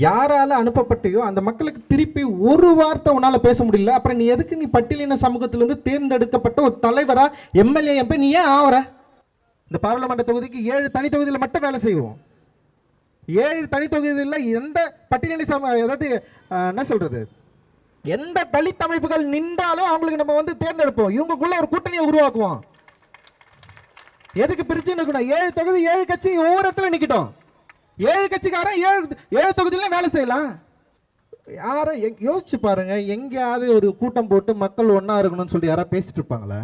யாரால அனுப்பப்பட்டியோ அந்த மக்களுக்கு திருப்பி ஒரு வார்த்தை உன்னால பேச முடியல. அப்புறம் நீ எதுக்கு நீ பட்டியலின சமூகத்திலிருந்து தேர்ந்தெடுக்கப்பட்ட ஒரு தலைவரா எம்எல்ஏ எம்பி நீ ஏன் ஆவற? இந்த பாராளுமன்ற தொகுதிக்கு 7 தனி தொகுதியில் மட்டும் வேலை செய்வோம். 7 தனி தொகுதியில் எந்த பட்டியலின அதாவது என்ன சொல்றது, எந்த தலித் அமைப்புகள் நின்றாலும் அவங்களுக்கு நம்ம வந்து தேர்ந்தெடுப்போம். இவங்களுக்குள்ள ஒரு கூட்டணியை உருவாக்குவோம். எதுக்கு பிரிச்சு நிற்கணும்? 7 தொகுதி 7 கட்சி ஒவ்வொரு இடத்துல நிக்கட்டும். 7 கட்சிக்காரன் 7 தொகுதியில வேலை செய்யலாம். யாரும் யோசிச்சு பாருங்க, எங்கேயாவது ஒரு கூட்டம் போட்டு மக்கள் ஒன்னா இருக்கணும்னு சொல்லி யாராவது பேசிட்டு இருப்பாங்களா?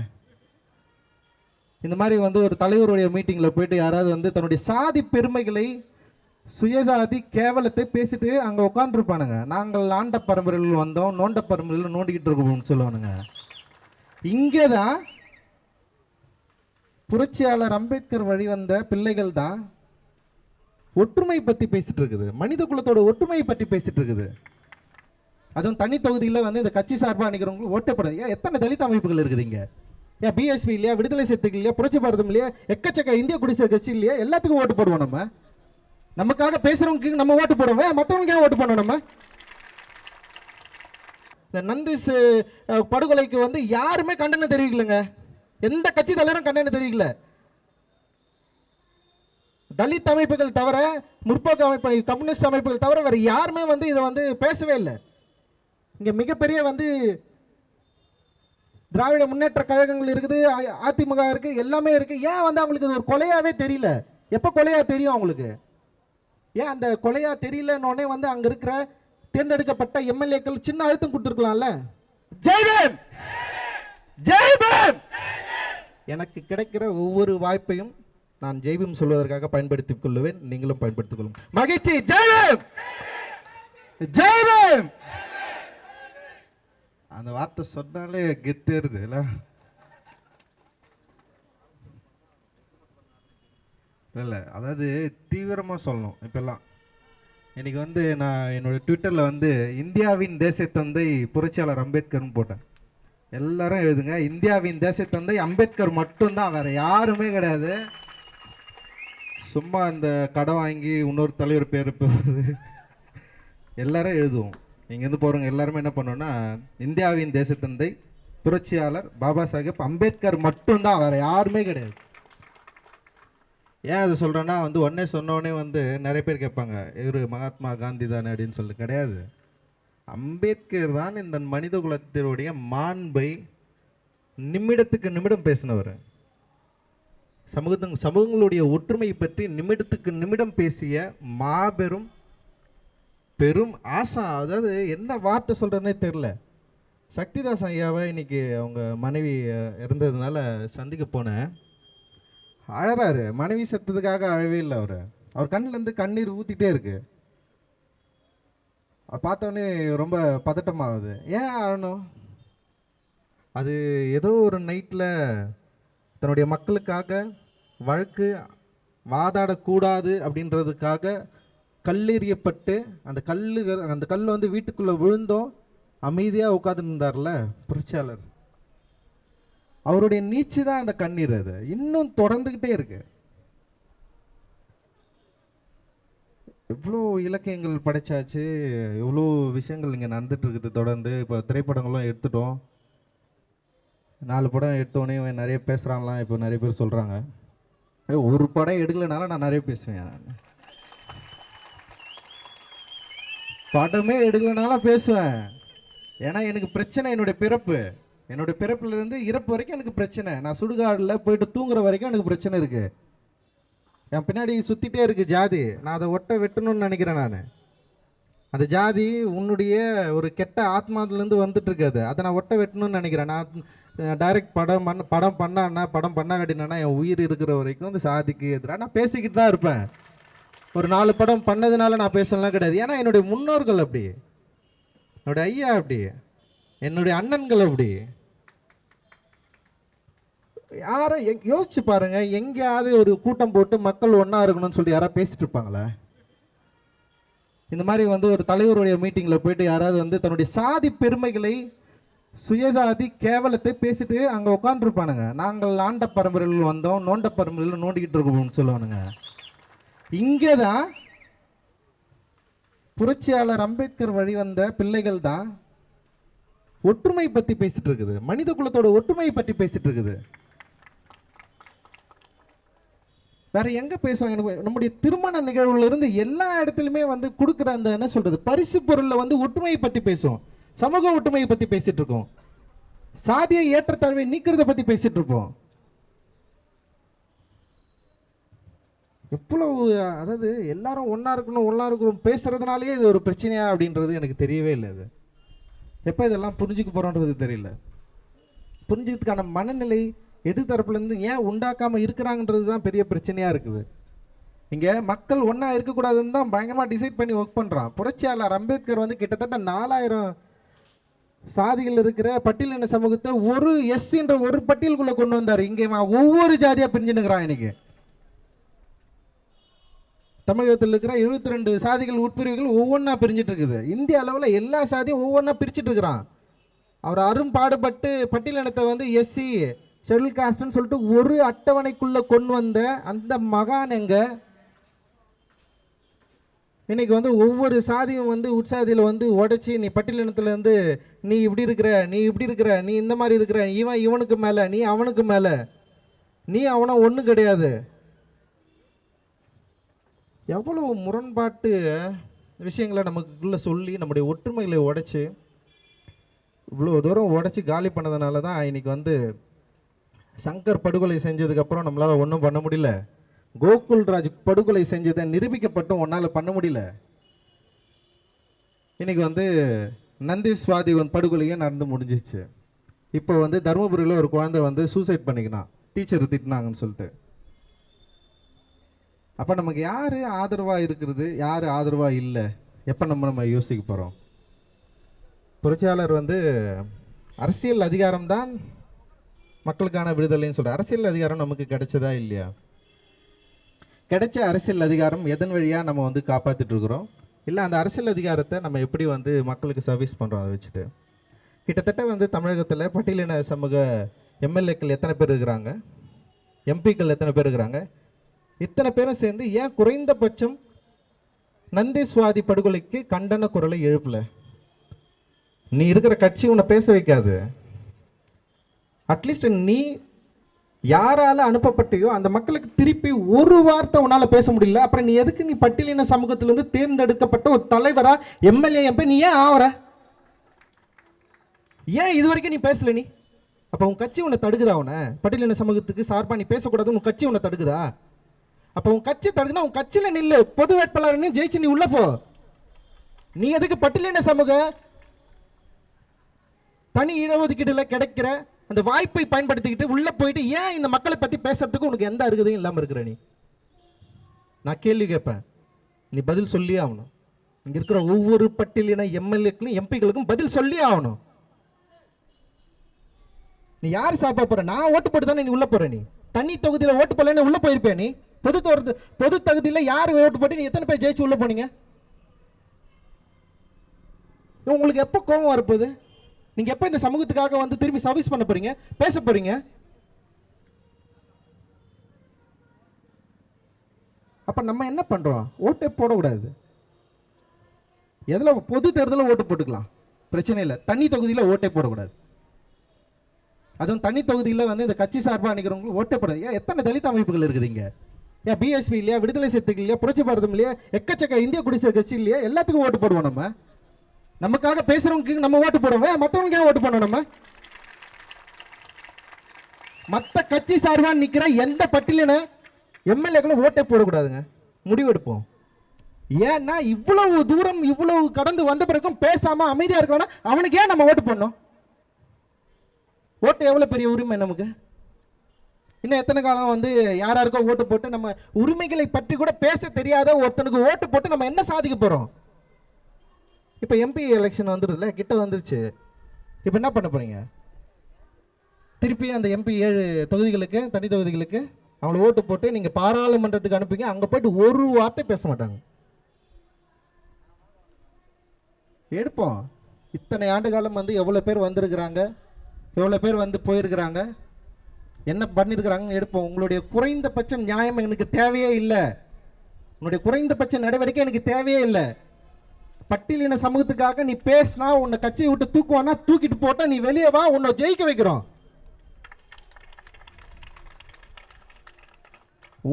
இந்த மாதிரி வந்து ஒரு தலைவருடைய மீட்டிங்ல போயிட்டு யாராவது வந்து தன்னுடைய சாதி பெருமைகளை, சுயசாதி கேவலத்தை பேசிட்டு அங்க உட்காந்துருப்பானுங்க. நாங்கள் ஆண்ட பரம்பரையில் வந்தோம், நோண்ட பரம்பரையில் நோண்டிக்கிட்டு இருக்கோம்னு சொல்லுவானுங்க. இங்கேதான் புரட்சியாளர் அம்பேத்கர் வழி வந்த பிள்ளைகள் தான் ஒற்றுமை பத்தி பேசிட்டு இருக்குது, மனித குலத்தோட ஒற்றுமையை பற்றி பேசிட்டு இருக்குது. அதுவும் தனி தொகுதியில் வந்து இந்த கட்சி சார்பாக நிற்கிறவங்களுக்கு ஓட்டப்படுது. ஏன் எத்தனை தலித் அமைப்புகள் இருக்குது இங்க? ஏன் பிஎஸ்பி இல்லையா, விடுதலை சிறுத்தைகள் இல்லையா, புரட்சி பாரதம் இல்லையா, எக்கச்சக்க இந்திய குடியரசு கட்சி இல்லையா? எல்லாத்துக்கும் ஓட்டு போடுவோம். நம்ம நமக்காக பேசுறவங்களுக்கு நம்ம ஓட்டு போடுவோம், மற்றவங்களுக்கு ஏன் ஓட்டு போடணும்? நம்ம இந்த நந்திஸ் படுகொலைக்கு வந்து யாருமே கண்டனம் தெரிவிக்கலங்க. எந்த கட்சி தலைவரும் கண்டனம் தெரிவிக்கல. தலித் அமைப்புகள் தவிர, முற்போக்கு அமைப்பு, கம்யூனிஸ்ட் அமைப்புகள் தவிர வேற யாருமே வந்து இதை வந்து பேசவே இல்லை. இங்க மிகப்பெரிய வந்து திராவிட முன்னேற்ற கழகங்கள் இருக்குது, அதிமுக இருக்கு, எல்லாமே இருக்கு. ஏன் வந்து அவங்களுக்கு ஒரு கொலையாவே தெரியல? எப்ப கொலையா தெரியும் அவங்களுக்கு? ஏன் அந்த கொலையா தெரியலன்னு வந்து அங்க இருக்கிற தேர்ந்தெடுக்கப்பட்ட எம்எல்ஏக்கள் சின்ன அழுத்தம் கொடுத்துருக்கலாம்ல? ஜெய்பீம், ஜெய்பீம். எனக்கு கிடைக்கிற ஒவ்வொரு வாய்ப்பையும் நான் ஜெய்பீம் சொல்வதற்காக பயன்படுத்திக் கொள்ளுவேன். நீங்களும் பயன்படுத்திக் கொள்ளும். மகிழ்ச்சி. ஜெய்பீம், ஜெய்பீம். அந்த வார்த்தை சொன்னாலே கெத்தேருது இல்ல? இல்லை, அதாவது தீவிரமா சொல்லணும். இப்பெல்லாம் இன்னைக்கு வந்து நான் என்னோட ட்விட்டர்ல வந்து இந்தியாவின் தேசத்தந்தை புரட்சியாளர் அம்பேத்கர்னு போட்டேன். எல்லாரும் எழுதுங்க, இந்தியாவின் தேசத்தந்தை அம்பேத்கர் மட்டும்தான், வேற யாருமே கிடையாது. சும்மா இந்த கடை வாங்கி இன்னொரு தலைவர் பேர் போகுது. எல்லாரும் எழுதுவோம். இங்கேருந்து போகிறவங்க எல்லாருமே என்ன பண்ணோன்னா, இந்தியாவின் தேசத்தந்தை புரட்சியாளர் பாபா சாஹேப் அம்பேத்கர் மட்டும்தான், வேற யாருமே கிடையாது. ஏன் அதை சொல்கிறேன்னா வந்து உடனே சொன்னோடனே வந்து நிறைய பேர் கேட்பாங்க, இவர் மகாத்மா காந்தி தானே அப்படின்னு சொல்லி. கிடையாது, அம்பேத்கர் தான் இந்த மனித குலத்தினுடைய மாண்பை நிமிடத்துக்கு நிமிடம் பேசினவர். சமூகங்களுடைய ஒற்றுமையை பற்றி நிமிடத்துக்கு நிமிடம் பேசிய மாபெரும் பெரும் ஆசா. அதாவது என்ன வார்த்தை சொல்கிறேன்னே தெரில. சக்திதாஸ் ஐயாவை இன்னைக்கு அவங்க மனைவி இறந்ததுனால சந்திக்க போனேன். அழறாரு. மனைவி செத்ததுக்காக அழவே இல்லை. அவர் கண்ணிலேருந்து கண்ணீர் ஊற்றிட்டே இருக்கு. பார்த்தோன்னே ரொம்ப பதட்டமாகுது. ஏன் அழணும்? அது ஏதோ ஒரு நைட்டில் தன்னுடைய மக்களுக்காக வழக்கு வாதாடக்கூடாது அப்படின்றதுக்காக கல்லெறியப்பட்டு அந்த கல் வந்து வீட்டுக்குள்ளே விழுந்தோம் அமைதியாக உட்காந்துருந்தார்ல புரட்சியாளர். அவருடைய நீச்சி தான் அந்த கண்ணீர். அது இன்னும் தொடர்ந்துக்கிட்டே இருக்கு. எவ்வளோ இலக்கியங்கள் படைச்சாச்சு, எவ்வளோ விஷயங்கள் இங்கே நடந்துட்டு இருக்குது தொடர்ந்து. இப்போ திரைப்படங்களும் எடுத்துட்டோம். 4 படம் எடுத்தோடனே நிறைய பேசுகிறாங்களாம் இப்போ நிறைய பேர் சொல்கிறாங்க. ஒரு படம் எடுக்கலனால நான் நிறைய பேசுவேன். படமே எடுக்கலனாலும் பேசுவேன். ஏன்னா எனக்கு பிரச்சனை என்னுடைய பிறப்புலேருந்து இறப்பு வரைக்கும் எனக்கு பிரச்சனை. நான் சுடுகாடில் போயிட்டு தூங்குற வரைக்கும் எனக்கு பிரச்சனை இருக்குது. என் பின்னாடி சுற்றிட்டே இருக்குது ஜாதி. நான் அதை ஒட்ட வெட்டணும்னு நினைக்கிறேன். நான் அந்த ஜாதி உன்னுடைய ஒரு கெட்ட ஆத்மாவிலேருந்து வந்துட்டு இருக்காது. அதை நான் ஒட்ட வெட்டணும்னு நினைக்கிறேன். நான் டைரக்ட் படம் பண்ணா கட்டினா என் உயிர் இருக்கிற வரைக்கும் அந்த சாதிக்கு எதிராக நான் பேசிக்கிட்டு தான் இருப்பேன். ஒரு 4 படம் பண்ணதுனால நான் பேசலாம் கிடையாது. ஏன்னா என்னுடைய முன்னோர்கள் அப்படி, என்னுடைய ஐயா அப்படி, என்னுடைய அண்ணன்கள் அப்படி. யாரும் யோசிச்சு பாருங்க, எங்கேயாவது ஒரு கூட்டம் போட்டு மக்கள் ஒன்னா இருக்கணும்னு சொல்லி யாராவது பேசிட்டு இருப்பாங்களா? இந்த மாதிரி வந்து ஒரு தலைவருடைய மீட்டிங்ல போயிட்டு யாராவது வந்து தன்னுடைய சாதி பெருமைகளை, சுயசாதி கேவலத்தை பேசிட்டு அங்க உட்காந்துருப்பானுங்க. நாங்கள் ஆண்ட பரம்பரையில் வந்தோம், நோண்ட பரம்பரையில் நோண்டிக்கிட்டு இருக்கோம்னு சொல்லுவானுங்க. இங்கேதான் புரட்சியாளர் அம்பேத்கர் வழிவந்த பிள்ளைகள் தான் ஒற்றுமை பத்தி பேசிட்டு இருக்குது, மனித குலத்தோட ஒற்றுமையை பற்றி பேசிட்டு இருக்குது. வேற எங்க பேசுவாங்க? நம்முடைய திருமண நிகழ்வுல இருந்து எல்லா இடத்துலயுமே வந்து கொடுக்குற அந்த என்ன சொல்றது பரிசு பொருள்ல வந்து ஒற்றுமையை பத்தி பேசுவோம், சமூக ஒற்றுமையை பத்தி பேசிட்டு இருக்கோம், சாதிய ஏற்றத்தாழ்வை நீக்கிறத பத்தி பேசிட்டு இருப்போம். எவ்வளவு அதாவது எல்லாரும் ஒன்னா இருக்கணும் பேசுறதுனாலேயே இது ஒரு பிரச்சனையா அப்படின்றது எனக்கு தெரியவே இல்லை. அது எப்ப இதெல்லாம் புரிஞ்சுக்க போறோன்றது தெரியல. புரிஞ்சுக்கிறதுக்கான மனநிலை எது தரப்புல இருந்து ஏன் உண்டாக்காம இருக்கிறாங்கன்றது தான் பெரிய பிரச்சனையா இருக்குது. இங்க மக்கள் ஒன்னா இருக்கக்கூடாதுன்னு தான் பயங்கரமா டிசைட் பண்ணி ஒர்க் பண்றான். புரட்சியாளர் அம்பேத்கர் வந்து கிட்டத்தட்ட 4000 சாதிகள் இருக்கிற பட்டியலின சமூகத்தை ஒரு என்ற ஒரு பட்டியலுக்குள்ள கொண்டு வந்தார். இங்கே ஒவ்வொரு ஜாதியா பிரிஞ்சுனுக்கிறான். இன்னைக்கு தமிழகத்தில் இருக்கிற 72 சாதிகள் உட்பிரிவுகள் ஒவ்வொன்றா பிரிஞ்சிட்டு இருக்குது. இந்திய அளவில் எல்லா சாதியும் ஒவ்வொன்றா பிரிச்சுட்டு இருக்கிறான். அவர் அரும்பாடுபட்டு பட்டியலினத்தை வந்து எஸ்சி ஷெட்யூல் காஸ்ட்னு சொல்லிட்டு ஒரு அட்டவணைக்குள்ள கொண்டு வந்த அந்த மகான் எங்க இன்னைக்கு வந்து ஒவ்வொரு சாதியும் வந்து உட்சாதியில் வந்து உடைச்சி நீ பட்டியலினத்துல இருந்து நீ இப்படி இருக்கிற, நீ இப்படி இருக்கிற, நீ இந்த மாதிரி இருக்கிற, இவனுக்கு மேலே, நீ அவனுக்கு மேலே, நீ அவனை ஒன்றும் கிடையாது. எவ்வளவு முரண்பாட்டு விஷயங்களை நமக்குள்ள சொல்லி நம்முடைய ஒற்றுமைகளை உடைச்சி இவ்வளோ தூரம் உடைச்சி காலி பண்ணதுனால தான் இன்னைக்கு வந்து சங்கர் படுகொலை செஞ்சதுக்கப்புறம் நம்மளால் ஒன்றும் பண்ண முடியல. கோகுல்ராஜ் படுகொலை செஞ்சதை நிரூபிக்கப்பட்டும் ஒன்றால் பண்ண முடியல. இன்னைக்கு வந்து நந்தீஸ்வாதி படுகொலையும் நடந்து முடிஞ்சிச்சு. இப்போ வந்து தருமபுரியில் ஒரு குழந்தை வந்து சூசைட் பண்ணிக்கினான், டீச்சர் திட்டினாங்கன்னு சொல்லிட்டு. அப்போ நமக்கு யார் ஆதரவாக இருக்கிறது, யார் ஆதரவாக இல்லை, எப்போ நம்ம யோசிக்க போகிறோம்? புரட்சியாளர் வந்து அரசியல் அதிகாரம் தான் மக்களுக்கான விடுதலைன்னு சொல்கிறார். அரசியல் அதிகாரம் நமக்கு கிடைச்சதா இல்லையா? கிடைச்ச அரசியல் அதிகாரம் எதன் வழியாக நம்ம வந்து காப்பாற்றிட்டு இருக்கிறோம், இல்லை அந்த அரசியல் அதிகாரத்தை நம்ம எப்படி வந்து மக்களுக்கு சர்வீஸ் பண்ணுறோம்? அதை வச்சுட்டு கிட்டத்தட்ட வந்து தமிழகத்தில் பட்டியலின சமூக எம்எல்ஏக்கள் எத்தனை பேர் இருக்கிறாங்க, எம்பிக்கள் எத்தனை பேர் இருக்கிறாங்க? இத்தனை பேரும் சேர்ந்து ஏன் குறைந்தபட்சம் நந்தீஸ்வாதி படுகொலைக்கு கண்டன குரலை எழுப்பல? நீ இருக்கிற கட்சி உன்னை பேச வைக்காது. அட்லீஸ்ட் நீ யாரால அனுப்பப்பட்டியோ அந்த மக்களுக்கு திருப்பி ஒரு வார்த்தை உன்னால பேச முடியல. அப்புறம் நீ எதுக்கு நீ பட்டியலின சமூகத்திலிருந்து தேர்ந்தெடுக்கப்பட்ட ஒரு தலைவரா எம்எல்ஏ எம்பி நீ ஏன் ஆவற? ஏன் இது வரைக்கும் நீ பேசல? நீ அப்ப உன் கட்சி உன்னை தடுக்குதா? உன்னை பட்டியலின சமூகத்துக்கு சார்பா நீ பேசக்கூடாது உன் கட்சி உன்னை தடுக்குதா? அப்ப உன் கட்சி தடுக்குனா உன் கட்சியில நில்லு, பொது வேட்பாளர் ஜெயிச்சு நீ உள்ள போ. நீ எதுக்கு பட்டியலின சமூக தனி இடஒதுக்கீடுல கிடைக்கிற அந்த வாய்ப்பை பயன்படுத்திக்கிட்டு உள்ள போயிட்டு ஏன் இந்த மக்களை பத்தி பேசுறதுக்கு உனக்கு எந்த அருகதையும் இல்லாம இருக்கிற? நீ நான் கேள்வி கேட்பேன், நீ பதில் சொல்லியே ஆகணும். இங்க இருக்கிற ஒவ்வொரு பட்டியலின எம்எல்ஏக்களும் எம்பிக்களுக்கும் பதில் சொல்லியே ஆகணும். நீ யார் சாப்பா போற? நான் ஓட்டு போட்டு தானே நீ உள்ள போற. நீ தனி தொகுதியில ஓட்டு போடலன்னு உள்ள போயிருப்பேன். நீ பொது தகுதியில யார் ஓட்டு போட்டு நீ எத்தனை பேர் ஜெயிச்சு உள்ள போனீங்க? உங்களுக்கு எப்போ கோபம் வரப்போகுது? நீங்க எப்ப இந்த சமூகத்துக்காக வந்து திரும்பி சர்வீஸ் பண்ண போறீங்க, பேச போறீங்க? அப்ப நம்ம என்ன பண்றோம்? ஓட்டே போடக்கூடாது. எதுல பொது தேர்தலில் ஓட்டு போட்டுக்கலாம், பிரச்சனை இல்லை. தனி தொகுதியில் ஓட்டே போடக்கூடாது. அதுவும் தனி தொகுதியில் வந்து இந்த கட்சி சார்பாக நிற்கிறவங்களுக்கு ஓட்டே போடாது. ஏன் எத்தனை தலித் அமைப்புகள் இருக்குது இங்க? ஏன் பிஎஸ்பி இல்லையா, விடுதலை சிறுத்தைகள் இல்லையா, புரட்சி பாரதம் இல்லையா, எக்கச்சக்க இந்திய குடியரசு கட்சி இல்லையா? எல்லாத்துக்கும் ஓட்டு போடுவோம். நம்ம நமக்காக பேசுறவங்களுக்கு நம்ம ஓட்டு போடுவோம். மற்றவங்களுக்கு ஏன் ஓட்டு போடணும்? நம்ம மற்ற கட்சி சார்பாக நிற்கிற எந்த பட்டியலின எம்எல்ஏக்களும் ஓட்டே போடக்கூடாதுங்க. முடிவெடுப்போம். ஏன்னா இவ்வளவு தூரம் இவ்வளவு கடந்து வந்த பிறகும் பேசாம அமைதியா இருக்கானா அவனுக்கு ஏன் நம்ம ஓட்டு போடணும்? ஓட்டு எவ்வளவு பெரிய உரிமை நமக்கு? இன்னும் எத்தனை காலம் வந்து யாராருக்கோ ஓட்டு போட்டு நம்ம உரிமைகளை பற்றி கூட பேச தெரியாத ஒருத்தனுக்கு ஓட்டு போட்டு நம்ம என்ன சாதிக்க போறோம்? இப்ப எம்பி எலெக்ஷன் வந்துருதுல, கிட்ட வந்துருச்சு. இப்ப என்ன பண்ண போறீங்க? திருப்பி அந்த எம்பி 7 தொகுதிகளுக்கு, தனி தொகுதிகளுக்கு அவங்கள ஓட்டு போட்டு நீங்க பாராளுமன்றத்துக்கு அனுப்புங்க. அங்க போயிட்டு ஒரு வார்த்தை பேச மாட்டாங்க. எடுப்போம். இத்தனை ஆண்டு காலம் வந்து எவ்வளவு பேர் வந்திருக்கிறாங்க, எவ்வளவு பேர் வந்து போயிருக்கிறாங்க, என்ன பண்ணிருக்கிறாங்கன்னு எடுப்போம். உங்களுடைய குறைந்தபட்சம் நியாயம் எனக்கு தேவையே இல்லை. உங்களுடைய குறைந்தபட்ச நடவடிக்கை எனக்கு தேவையே இல்லை. பட்டியலின சமூகத்துக்காக நீ பேசினா உன்னை கட்சியை விட்டு தூக்குவானா, தூக்கிட்டு போட்டா நீ வெளியே வா, உன்னை ஜெயிக்க வைக்கிறோம்.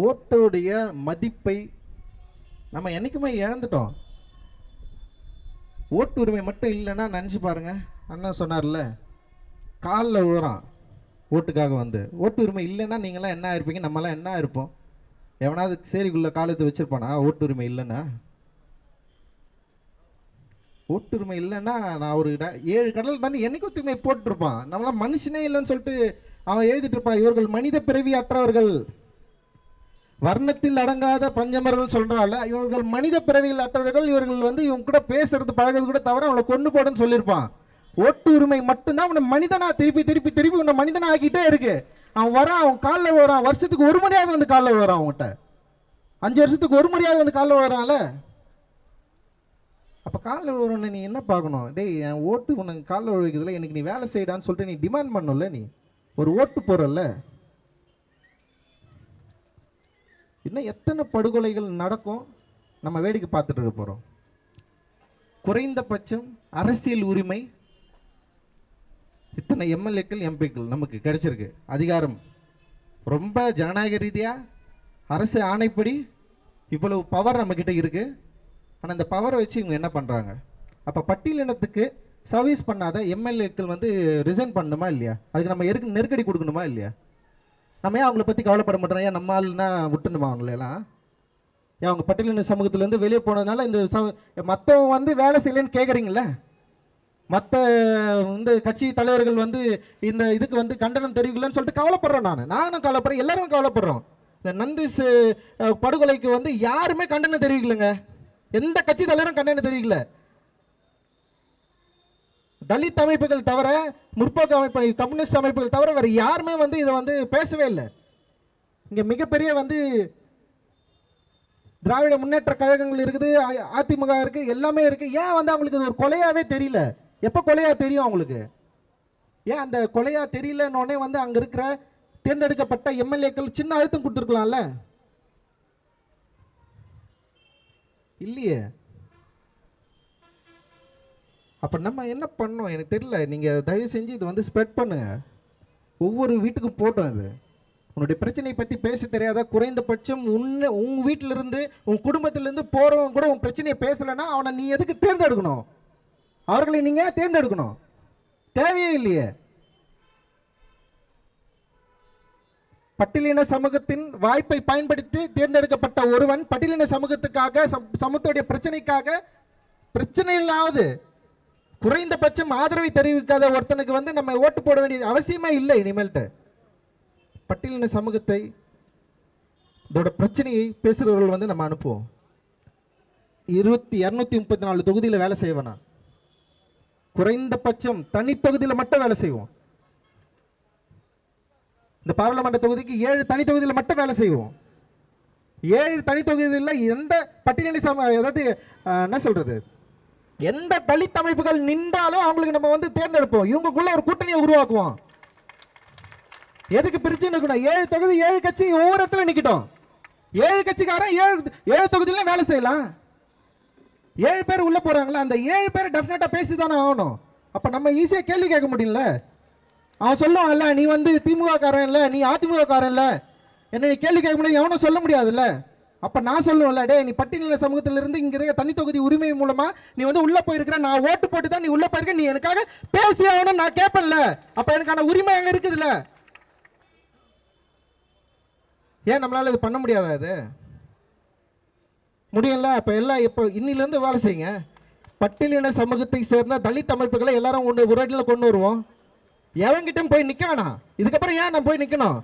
ஓட்டுடைய மதிப்பை நம்ம என்னைக்குமே இழந்துட்டோம். ஓட்டு உரிமை மட்டும் இல்லைன்னா நினச்சி பாருங்க, அண்ணா சொன்னார்ல காலில் விழுறான் ஓட்டுக்காக வந்து. ஓட்டு உரிமை இல்லைன்னா நீங்களாம் என்ன இருப்பீங்க, நம்மளாம் என்ன இருப்போம்? எவனாவது சேரிக்குள்ள காலத்தை வச்சிருப்பானா ஓட்டு உரிமை இல்லைன்னா? ஓட்டுரிமை இல்லைன்னா நான் ஒரு 7 கடல் தாண்டி என்னைக்கும் தூய்மை போட்டுருப்பான். நம்மளாம் மனுஷனே இல்லைன்னு சொல்லிட்டு அவன் எழுதிட்டு இருப்பான். இவர்கள் மனித பிறவி அற்றவர்கள், வர்ணத்தில் அடங்காத பஞ்சமர்கள் சொல்றாள். இவர்கள் மனித பிறவிகள் அற்றவர்கள், இவர்கள் வந்து இவங்க கூட பேசுறது பழகிறது கூட தவிர அவளை கொண்டு போடுன்னு சொல்லியிருப்பான். ஓட்டு உரிமை மட்டும்தான் அவனை மனிதனா திருப்பி திருப்பி திருப்பி உன்னை மனிதனா ஆக்கிட்டே இருக்கு. அவன் வரான், அவன் காலில் வரான், வருஷத்துக்கு ஒரு முறையாவது வந்து காலில் வரான். அவன்கிட்ட 5 வருஷத்துக்கு ஒரு முறையாவது வந்து காலில் வரான்ல. அப்போ காலில் விழுறோன்னு நீ என்ன பார்க்கணும்? டேய், என் ஓட்டு உனக்கு காலில் விழுக்குதுல, எனக்கு நீ வேலை செய்யடான்னு சொல்லிட்டு நீ டிமாண்ட் பண்ணல. நீ ஒரு ஓட்டு போறல்ல. இன்னும் எத்தனை படுகொலைகள் நடக்கும் நம்ம வேடிக்கை பார்த்துட்டு இருக்க போறோம். குறைந்தபட்சம் அரசியல் உரிமை இத்தனை எம்எல்ஏக்கள் எம்பிக்கள் நமக்கு கிடைச்சிருக்கு. அதிகாரம் ரொம்ப ஜனநாயக ரீதியா அரசு ஆணைப்படி இவ்வளவு பவர் நம்ம கிட்ட இருக்கு. ஆனால் இந்த பவரை வச்சு இவங்க என்ன பண்ணுறாங்க? அப்போ பட்டியலினத்துக்கு சர்வீஸ் பண்ணாத எம்எல்ஏக்கள் வந்து ரிசைன் பண்ணணுமா இல்லையா? அதுக்கு நம்ம நெருக்கடி கொடுக்கணுமா இல்லையா? நம்ம ஏன் அவங்கள பற்றி கவலைப்பட மாட்டோம்? ஏன் நம்ம ஆளுன்னா விட்டுணுமா அவங்களெல்லாம்? ஏன் அவங்க பட்டியலின சமூகத்துலேருந்து வெளியே போனதுனால இந்த மற்றவங்க வந்து வேலை செய்யலைன்னு கேட்குறீங்களே? மற்ற இந்த கட்சி தலைவர்கள் வந்து இந்த இதுக்கு வந்து கண்டனம் தெரிவிக்கலன்னு சொல்லிட்டு கவலைப்படுறோம். நானும் கவலைப்படுறேன், எல்லாரும் கவலைப்படுறோம். இந்த நந்திஸ் படுகொலைக்கு வந்து யாருமே கண்டனம் தெரிவிக்கலைங்க. எந்த கட்சி தலைவரும் கண்டனம் தெரிவிக்கல. தலித் அமைப்புகள் தவிர, முற்போக்கு அமைப்பு, கம்யூனிஸ்ட் அமைப்புகள் தவிர வேற யாருமே வந்து இதை வந்து பேசவே இல்லை. இங்க மிகப்பெரிய வந்து திராவிட முன்னேற்ற கழகங்கள் இருக்குது, அதிமுக இருக்கு, எல்லாமே இருக்கு. ஏன் வந்து அவங்களுக்கு இது ஒரு கொலையாவே தெரியல? எப்ப கொலையா தெரியும் அவங்களுக்கு? ஏன் அந்த கொலையா தெரியலன்னொடனே வந்து அங்க இருக்கிற தேர்ந்தெடுக்கப்பட்ட எம்எல்ஏக்கள் சின்ன அழுத்தம் கொடுத்துருக்கலாம்ல? இல்லையே. அப்ப நம்ம என்ன பண்ணோம் எனக்கு தெரியல. நீங்க தயவு செஞ்சு இது வந்து ஸ்ப்ரெட் பண்ணுங்க, ஒவ்வொரு வீட்டுக்கும் போட்டோம். இது உன்னுடைய பிரச்சனையை பத்தி பேச தெரியாத, குறைந்தபட்சம் உங்க வீட்டில இருந்து உங்க குடும்பத்திலிருந்து போறவங்க கூட உன் பிரச்சனையை பேசலைன்னா அவனை நீ எதுக்கு தேர்ந்தெடுக்கணும்? அவர்களை நீங்க தேர்ந்தெடுக்கணும் தேவையே இல்லையே. பட்டியலின சமூகத்தின் வாய்ப்பை பயன்படுத்தி தேர்ந்தெடுக்கப்பட்ட ஒருவன் பட்டியலின சமூகத்துக்காக, சமூகத்துடைய பிரச்சனைக்காக, பிரச்சனை இல்லாவது குறைந்தபட்சம் ஆதரவை தெரிவிக்காத ஒருத்தனுக்கு வந்து நம்ம ஓட்டு போட வேண்டிய அவசியமே இல்லை. இனிமேல்ட்டு பட்டியலின சமூகத்தை இதோட பிரச்சனையை பேசுறவர்கள் வந்து நம்ம அனுப்புவோம். 234 தொகுதியில் வேலை செய்வேனா? குறைந்தபட்சம் தனி தொகுதியில் மட்டும் வேலை செய்வோம். இந்த பாராளுமன்ற தொகுதிக்கு 7 தனி தொகுதியில் மட்டும் வேலை செய்வோம். 7 தனி தொகுதியில் எந்த பட்டியலின அதாவது என்ன சொல்றது, எந்த தலித் அமைப்புகள் நின்றாலும் அவங்களுக்கு நம்ம வந்து தேர்ந்தெடுப்போம். இவங்களுக்குள்ள ஒரு கூட்டணியை உருவாக்குவோம். எதுக்கு பிரிச்சு நிற்கணும்? 7 தொகுதி 7 கட்சி ஒவ்வொரு இடத்துல நிக்கட்டும். 7 கட்சிக்காரன் 7 தொகுதியில வேலை செய்யலாம். 7 பேர் உள்ள போறாங்களா, அந்த 7 பேர் டெஃபினட்டா பேசிதானே ஆகணும். அப்ப நம்ம ஈஸியா கேள்வி கேட்க முடியல. அவன் சொல்லுவான் இல்ல, நீ வந்து திமுக காரன் இல்ல, நீ அதிமுக காரன் இல்ல, என்ன நீ கேள்வி கேட்க முடியாது, எவனும் சொல்ல முடியாதுல்ல. அப்ப நான் சொல்லுவேன்ல, டே நீ பட்டியலின சமூகத்திலிருந்து இங்க இருக்க தனி தொகுதி உரிமை மூலமா நீ வந்து உள்ள போயிருக்கிற, நான் ஓட்டு போட்டு தான் நீ உள்ள போயிருக்க, நீ எனக்காக பேசி ஆகணும், நான் கேட்பேன்ல. அப்ப எனக்கான உரிமை அங்க இருக்குதுல்ல. ஏன் நம்மளால இது பண்ண முடியாதா? இது முடியல. அப்ப எல்லாம் இப்ப இன்னில இருந்து வேலை செய்யுங்க. பட்டியலின சமூகத்தை சேர்ந்த தலித் அமைப்புகளை எல்லாரும் ஒரு இடத்துல கொண்டு வருவோம். எவங்கிட்டும் போய் நிக்க வேணாம். இதுக்கப்புறம் ஏன் நான் போய் நிக்கணும்?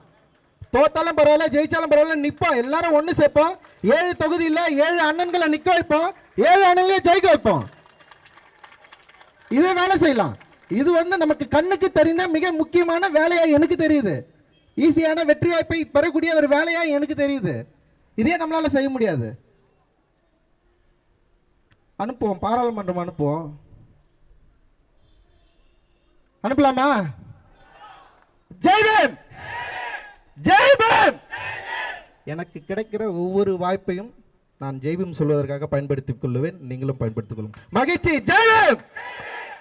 தோத்தாலும் பரவாயில்ல, ஜெயிச்சாலும் பரவாயில்ல, நிப்போம். எல்லாரும் ஒண்ணு சேர்ப்போம். 7 தொகுதியில் 7 அண்ணன்களை நிக்க வைப்போம். 7 அண்ணன்களை ஜெயிக்க வைப்போம். இதே வேலை செய்யலாம். இது வந்து நமக்கு கண்ணுக்கு தெரிந்த மிக முக்கியமான வேலையா எனக்கு தெரியுது. ஈஸியான வெற்றி வாய்ப்பை பெறக்கூடிய ஒரு வேலையா எனக்கு தெரியுது. இதே நம்மளால செய்ய முடியாது. அனுப்புவோம், பாராளுமன்றம் அனுப்புவோம். அனுப்பலாமா? ஜெய்பீம், ஜெய்பீம். எனக்கு கிடைக்கிற ஒவ்வொரு வாய்ப்பையும் நான் ஜெய்பீம் சொல்வதற்காக பயன்படுத்திக் கொள்ளுவேன், நீங்களும் பயன்படுத்திக் கொள்ளுங்கள். மகிழ்ச்சி, ஜெய்பீம்.